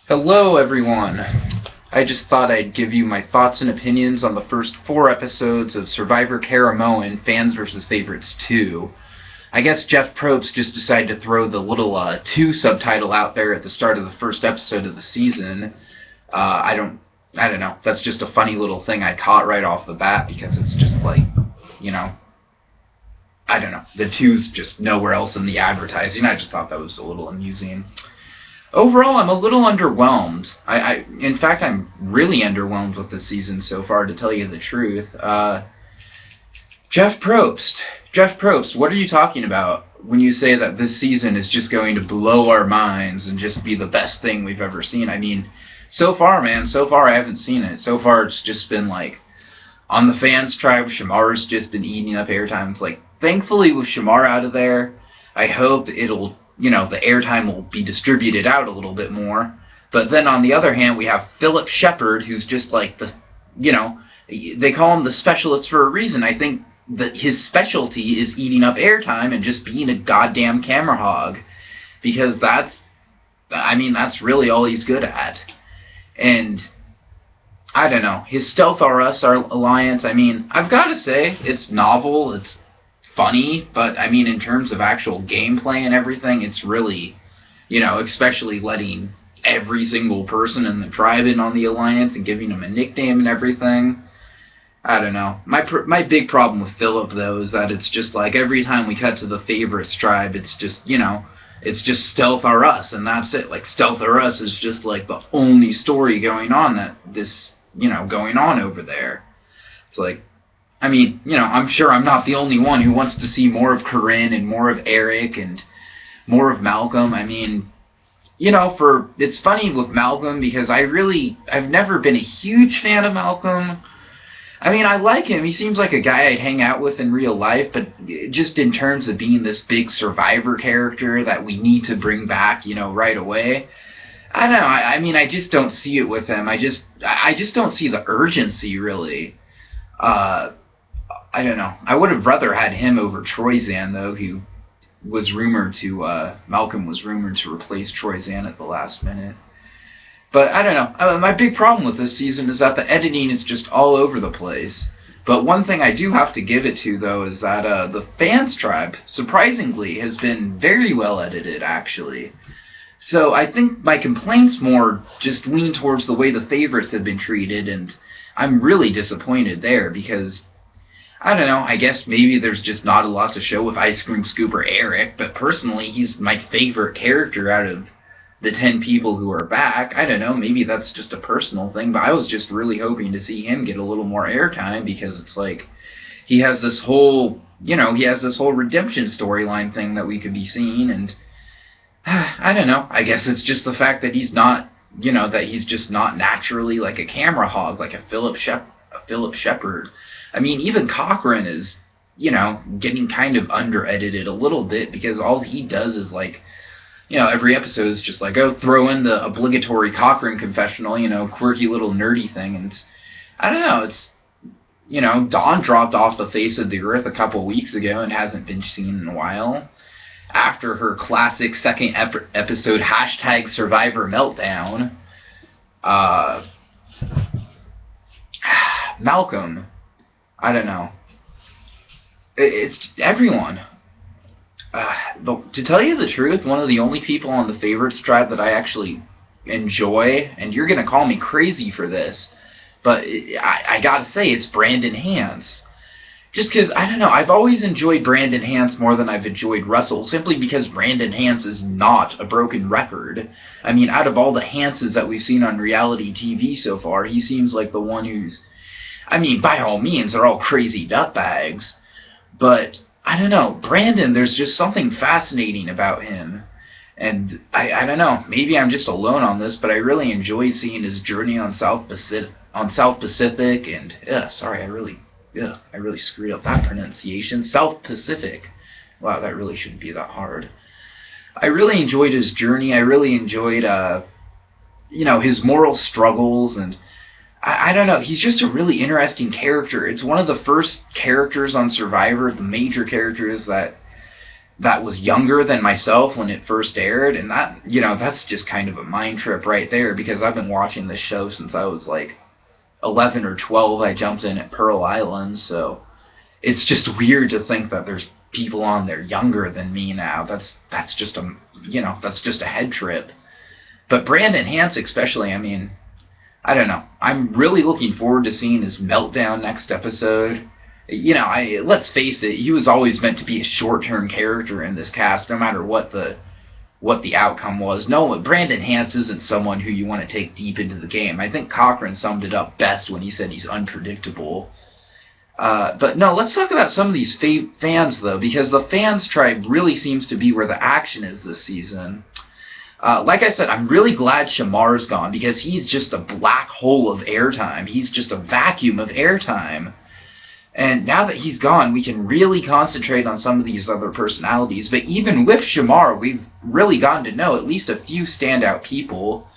Hello, everyone. I just thought I'd give you my thoughts and opinions on the first 4 episodes of Survivor Caramoan Fans vs. Favorites 2. I guess Jeff Probst just decided to throw the little 2 subtitle out there at the start of the first episode of the season. I don't know. That's just a funny little thing I caught right off the bat because it's just like, you know, I don't know. The 2's just nowhere else in the advertising. I just thought that was a little amusing. Overall, I'm a little underwhelmed. In fact, I'm really underwhelmed with the season so far, to tell you the truth. Jeff Probst, what are you talking about when you say that this season is just going to blow our minds and just be the best thing we've ever seen? I mean, so far I haven't seen it. So far, it's just been like, on the fans tribe, Shamar's just been eating up airtime. It's like, thankfully, with Shamar out of there, I hope the airtime will be distributed out a little bit more. But then on the other hand, we have Philip Shepard, who's just like they call him the specialist for a reason. I think that his specialty is eating up airtime and just being a goddamn camera hog. Because that's really all he's good at. And I don't know, his Stealth R Us alliance, I've got to say, it's novel, it's funny, but in terms of actual gameplay and everything, it's really, especially letting every single person in the tribe in on the alliance and giving them a nickname and everything. I don't know. My big problem with Philip, though, is that it's just like every time we cut to the favorites tribe, it's just, it's just Stealth R Us, and that's it. Like, Stealth R Us is just like the only story going on going on over there. It's like, I'm sure I'm not the only one who wants to see more of Corinne and more of Eric and more of Malcolm. It's funny with Malcolm because I've never been a huge fan of Malcolm. I like him. He seems like a guy I'd hang out with in real life, but just in terms of being this big Survivor character that we need to bring back, right away, I don't know. I just don't see it with him. I just don't see the urgency, really. I don't know. I would have rather had him over Troyzan, though, who was rumored to, Malcolm was rumored to replace Troyzan at the last minute. But I don't know. My big problem with this season is that the editing is just all over the place. But one thing I do have to give it to, though, is that the fans tribe, surprisingly, has been very well edited, actually. So I think my complaints more just lean towards the way the favorites have been treated, and I'm really disappointed there because, I don't know, I guess maybe there's just not a lot to show with Ice Cream Scooper Eric, but personally he's my favorite character out of the 10 people who are back. I don't know, maybe that's just a personal thing, but I was just really hoping to see him get a little more airtime because it's like he has this whole redemption storyline thing that we could be seeing, and I don't know, I guess it's just the fact that he's not, that he's just not naturally like a camera hog, like a Philip Shepard. Even Cochran is, getting kind of under-edited a little bit because all he does is like, every episode is just like, throw in the obligatory Cochran confessional, quirky little nerdy thing, and I don't know, it's, Dawn dropped off the face of the earth a couple weeks ago and hasn't been seen in a while. After her classic second episode, #Survivor Meltdown, Malcolm, I don't know. It's just everyone. To tell you the truth, one of the only people on the favorites tribe that I actually enjoy, and you're going to call me crazy for this, but I gotta say, it's Brandon Hance. Just because, I don't know, I've always enjoyed Brandon Hance more than I've enjoyed Russell, simply because Brandon Hance is not a broken record. Out of all the Hances that we've seen on reality TV so far, he seems like the one who's, by all means, they're all crazy nutbags, but I don't know, Brandon, there's just something fascinating about him. And I don't know, maybe I'm just alone on this, but I really enjoyed seeing his journey on South Pacific, and I really screwed up that pronunciation. South Pacific. Wow, that really shouldn't be that hard. I really enjoyed his journey. I really enjoyed, his moral struggles, and I don't know. He's just a really interesting character. It's one of the first characters on Survivor, the major characters that that was younger than myself when it first aired, and that, that's just kind of a mind trip right there, because I've been watching this show since I was like 11 or 12. I jumped in at Pearl Island, so it's just weird to think that there's people on there younger than me now. That's just a head trip. But Brandon Hance especially, I mean, I don't know. I'm really looking forward to seeing his meltdown next episode. Let's face it, he was always meant to be a short-term character in this cast, no matter what the outcome was. No, Brandon Hance isn't someone who you want to take deep into the game. I think Cochran summed it up best when he said he's unpredictable. But no, let's talk about some of these fans, though, because the fans tribe really seems to be where the action is this season. Like I said, I'm really glad Shamar's gone, because he's just a black hole of airtime. He's just a vacuum of airtime. And now that he's gone, we can really concentrate on some of these other personalities. But even with Shamar, we've really gotten to know at least a few standout people.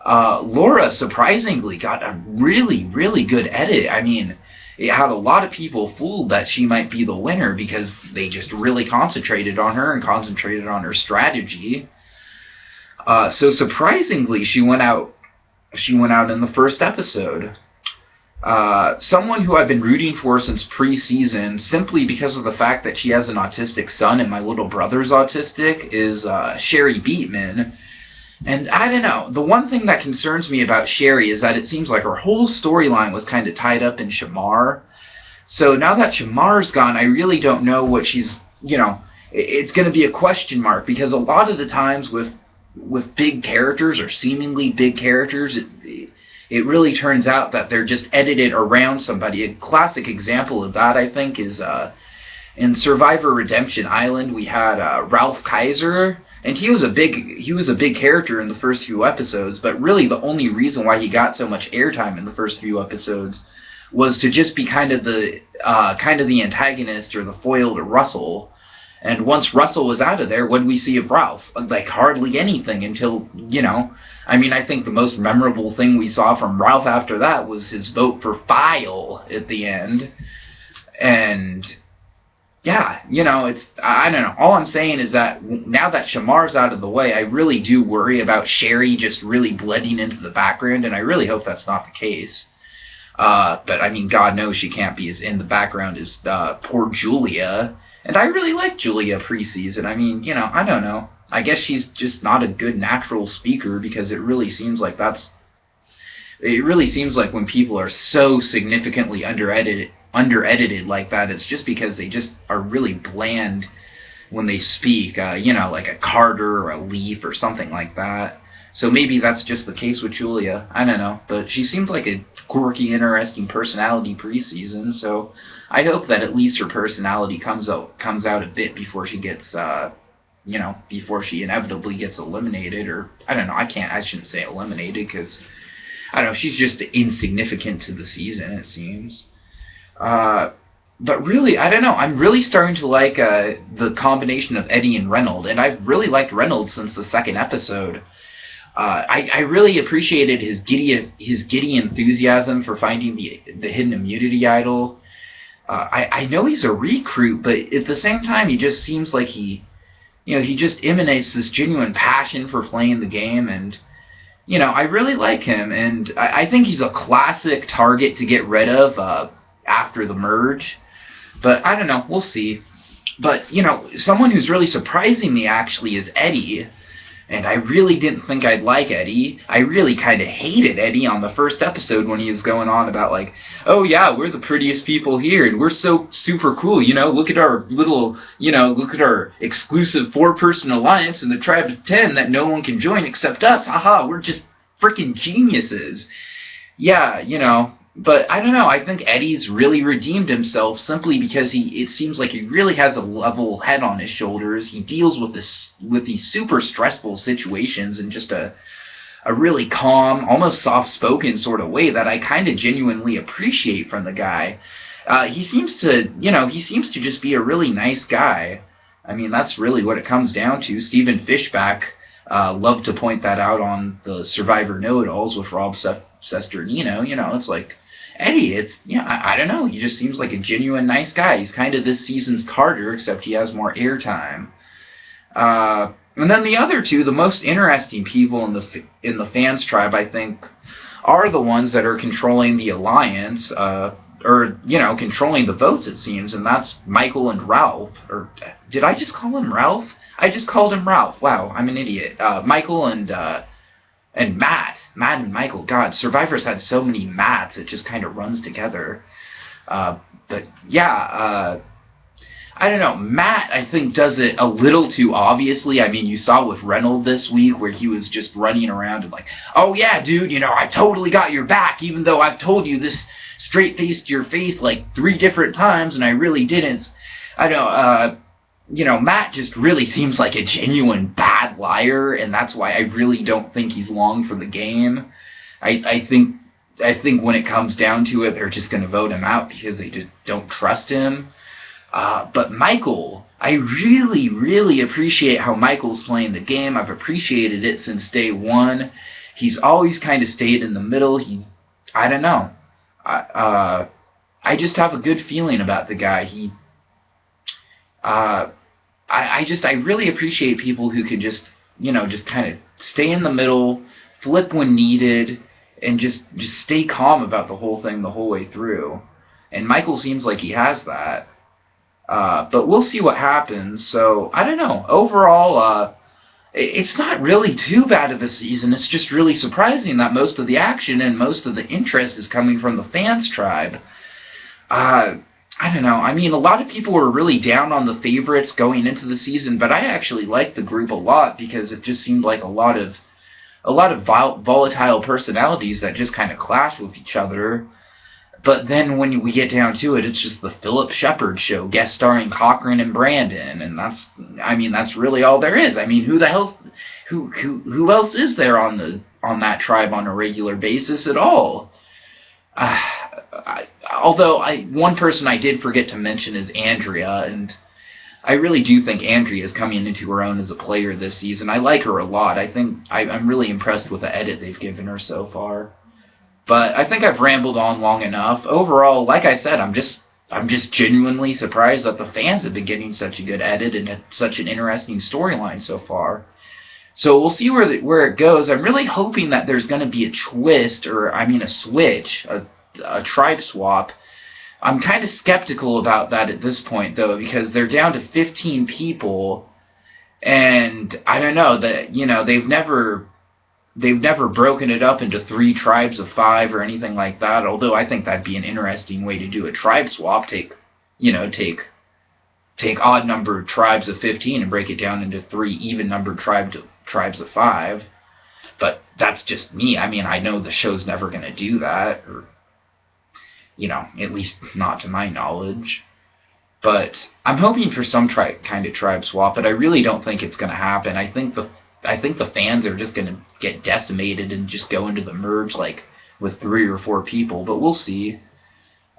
Laura, surprisingly, got a really, really good edit. I mean, it had a lot of people fooled that she might be the winner, because they just really concentrated on her and concentrated on her strategy. So surprisingly, she went out in the first episode. Someone who I've been rooting for since preseason, simply because of the fact that she has an autistic son and my little brother's autistic, is Sherry Beatman. And I don't know, the one thing that concerns me about Sherry is that it seems like her whole storyline was kind of tied up in Shamar. So now that Shamar's gone, I really don't know what she's, it's going to be a question mark, because a lot of the times with big characters, or seemingly big characters, it really turns out that they're just edited around somebody. A classic example of that, I think, is in Survivor Redemption Island. We had Ralph Kaiser, and he was a big character in the first few episodes, but really the only reason why he got so much airtime in the first few episodes was to just be kind of the antagonist, or the foil to Russell. And once Russell was out of there, what did we see of Ralph? Like, hardly anything until, I think the most memorable thing we saw from Ralph after that was his vote for File at the end. And, yeah, I don't know. All I'm saying is that now that Shamar's out of the way, I really do worry about Sherry just really blending into the background, and I really hope that's not the case. But, God knows she can't be as in the background as poor Julia. And I really like Julia preseason. I don't know. I guess she's just not a good natural speaker, because it really seems like when people are so significantly under-edited like that, it's just because they just are really bland when they speak, like a Carter or a Leaf or something like that. So maybe that's just the case with Julia. I don't know. But she seemed like a quirky, interesting personality preseason, so I hope that at least her personality comes out a bit before she gets, before she inevitably gets eliminated, or, I don't know, I shouldn't say eliminated, because, I don't know, she's just insignificant to the season, it seems. But really, I don't know, I'm really starting to like the combination of Eddie and Reynolds, and I've really liked Reynolds since the second episode. I really appreciated his giddy enthusiasm for finding the hidden immunity idol. I know he's a recruit, but at the same time, he just seems like he just emanates this genuine passion for playing the game, and, I really like him, and I think he's a classic target to get rid of after the merge, but I don't know, we'll see. But, someone who's really surprising me, actually, is Eddie. And I really didn't think I'd like Eddie. I really kind of hated Eddie on the first episode when he was going on about, like, oh yeah, we're the prettiest people here, and we're so super cool, look at our little, look at our exclusive 4-person alliance in the tribe of 10 that no one can join except us. Haha, we're just freaking geniuses. Yeah, but I don't know, I think Eddie's really redeemed himself simply because it seems like he really has a level head on his shoulders. He deals with these super stressful situations in just a really calm, almost soft-spoken sort of way that I kind of genuinely appreciate from the guy. He seems to just be a really nice guy. That's really what it comes down to. Stephen Fishback loved to point that out on the Survivor Know-It-Alls with Rob Sesternino. It's like, Eddie, I don't know. He just seems like a genuine nice guy. He's kind of this season's Carter, except he has more airtime. And then the other two, the most interesting people in the fans tribe, I think, are the ones that are controlling the alliance, controlling the votes, it seems, and that's Michael and Ralph. Or did I just call him Ralph? I just called him Ralph. Wow, I'm an idiot. Michael and Matt. Matt and Michael. God, Survivor's had so many Matts, it just kind of runs together. But yeah, I don't know. Matt, I think, does it a little too obviously. I mean, you saw with Reynolds this week where he was just running around and like, oh yeah, dude, I totally got your back, even though I've told you this straight-faced to your face like 3 different times, and I really didn't. I know, Matt just really seems like a genuine bad liar, and that's why I really don't think he's long for the game. I think when it comes down to it, they're just going to vote him out because they just don't trust him. But Michael, I really, really appreciate how Michael's playing the game. I've appreciated it since day one. He's always kind of stayed in the middle. I don't know. I just have a good feeling about the guy. I really appreciate people who could just kind of stay in the middle, flip when needed, and just stay calm about the whole thing the whole way through. And Michael seems like he has that. But we'll see what happens. So, I don't know. Overall, it's not really too bad of a season. It's just really surprising that most of the action and most of the interest is coming from the fans tribe. I don't know. I mean, a lot of people were really down on the favorites going into the season, but I actually liked the group a lot because it just seemed like a lot of volatile personalities that just kind of clashed with each other. But then when we get down to it, it's just the Philip Shepard show, guest starring Cochran and Brandon, and that's really all there is. I mean, who else is there on that tribe on a regular basis at all? Although one person I did forget to mention is Andrea, and I really do think Andrea is coming into her own as a player this season. I like her a lot. I think I'm really impressed with the edit they've given her so far. But I think I've rambled on long enough. Overall, like I said, I'm just genuinely surprised that the fans have been getting such a good edit and such an interesting storyline so far. So we'll see where it goes. I'm really hoping that there's going to be a twist, a switch, a tribe swap. I'm kind of skeptical about that at this point, though, because they're down to 15 people, and I don't know that they've never broken it up into 3 tribes of 5 or anything like that. Although I think that'd be an interesting way to do a tribe swap. Take odd numbered tribes of 15 and break it down into 3 even numbered tribes of 5. But that's just me. I mean, I know the show's never going to do that, or at least not to my knowledge. But I'm hoping for some kind of tribe swap, but I really don't think it's going to happen. I think the fans are just going to get decimated and just go into the merge like with 3 or 4 people, but we'll see.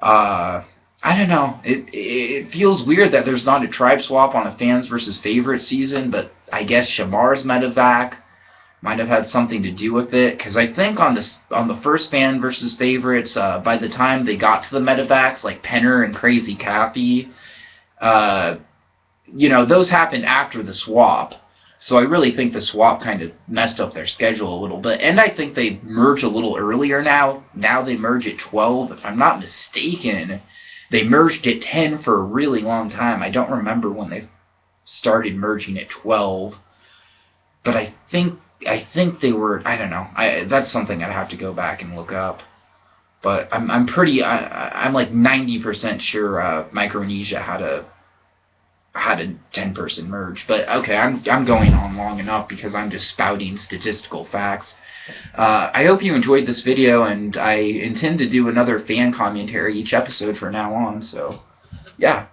I don't know. It feels weird that there's not a tribe swap on a fans versus favorite season, but I guess Shamar's medevac might have had something to do with it, because I think on the first fan versus favorites, by the time they got to the medevacs, like Penner and Crazy Kathy, those happened after the swap. So I really think the swap kind of messed up their schedule a little bit. And I think they merge a little earlier now. Now they merge at 12. If I'm not mistaken, they merged at 10 for a really long time. I don't remember when they started merging at 12. But I think they were, I don't know. That's something I'd have to go back and look up. But I'm like 90% sure Micronesia had a 10-person merge. But okay, I'm going on long enough because I'm just spouting statistical facts. I hope you enjoyed this video, and I intend to do another fan commentary each episode from now on. So, yeah.